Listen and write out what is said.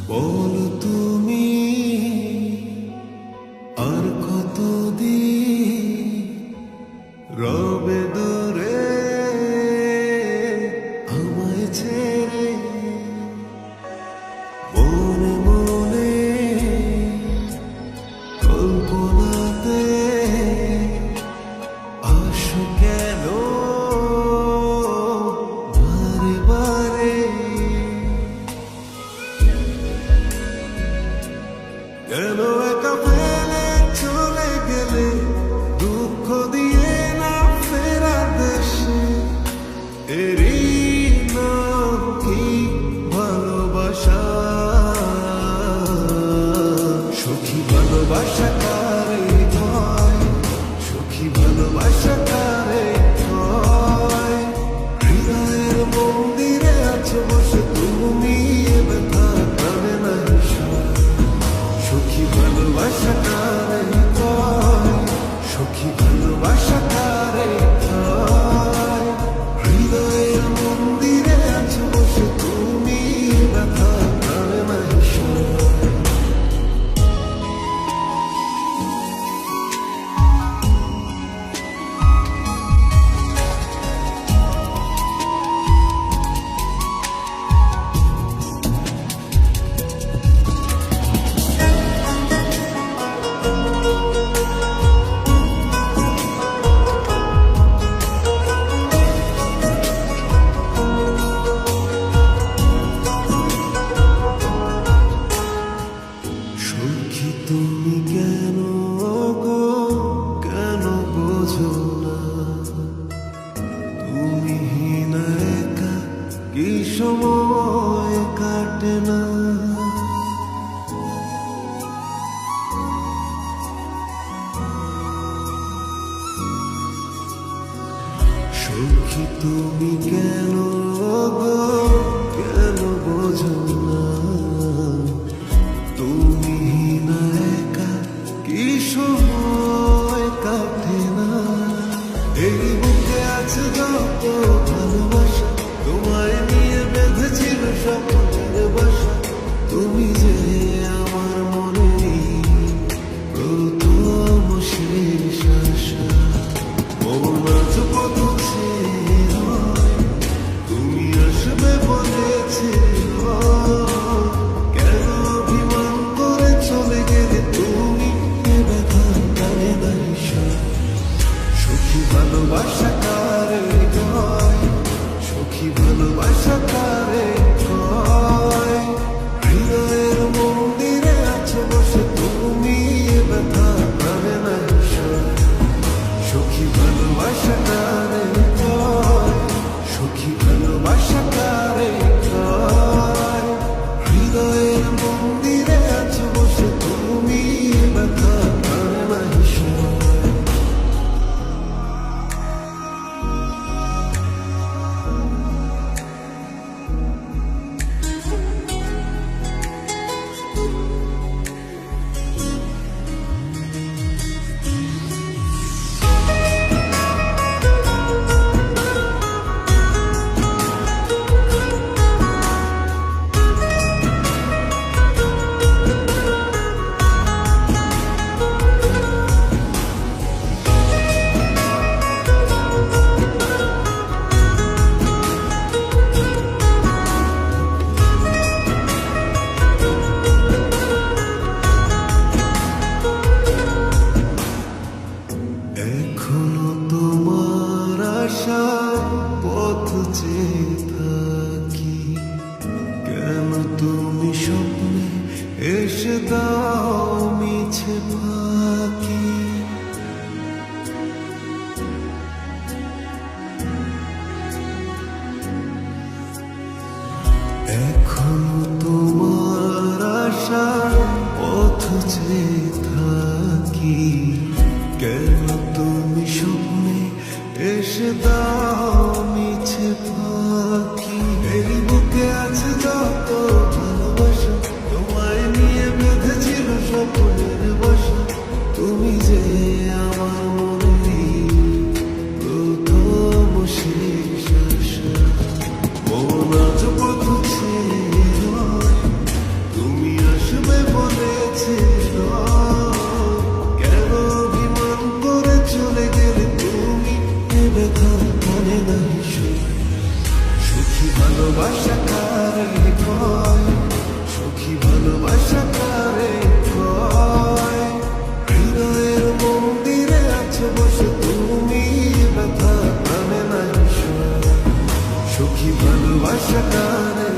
বলো তুমি আর কতদিন রবে দূরে আমায় ছেড়ে, মনে মনে কল্পনাতে আসো কেন বারে বারে, কেন একা ফেলে চলে গেলে দুঃখ দিয়ে না ফেরা দেশে, এরই নাম কি ভালোবাসা? সখী ভালোবাসা কারে হয়, সখী ভালোবাসা কারে হয়? হৃদয়ের মন্দিরে আছো বসে তুমি, ব্যথা কানে না সখী ভালোবাসা কারে হয়, সখী ভালোবাসা কারে হয়? হৃদয়ের মন্দিরে আছো বসে তুমি, ব্যথা কানে না সখী তুমি কেন গো, কেন বোঝো না? তুমি হীনা একা কি সময় কাটে না? সখী তুমি কেন গো, কেন বোঝো না? তুমি না একা কি সময় কাটে না? এই বুকে আছে যত ভালোবাসা, তোমায় নিয়ে বেঁধেছিল স্বপ্নের বাসা। তুমি যে আমার মনে প্রথম শেষ আশা, মন আজ কত হয়, তুমি আসবে বলেছিল, কেন অভিমান করে চলে গেলে তুমি, এ ব্যথা কানে দাইসা? সখী ভালোবাসা কারে হয়, সখী ভালোবাসা কারে হয়? হৃদয়ের মন্দিরে আছো বসে তুমি, এ ব্যথা কানে দাইসা? সখী ভালোবাসা কারে হয়, সখী ভালোবাসা কারে হয়? হৃদয়ের মন্দিরে আছো বসে তুমি, ব্যথা কানে দাইসা? এখনো তোমার আশার পথ চেয়ে থাকি, কেন তুমি স্বপ্নে এসে দাও মিছে ফাঁকি? এখনো তোমার আশার পথ চেয়ে থাকি, কেন তুমি স্বপ্নে এসে দাও মিছে ফাঁকি? এই বুকে আছে যত ভালোবাসা, তোমায় নিয়ে বেঁধেছিল ভালোবাসা কারে কয়, সখী ভালোবাসা কারে কয়। হৃদয়ের মন্দিরে আছো বসে তুমি, ব্যথা প্রাণে নাই সয়, সখী ভালোবাসা কারে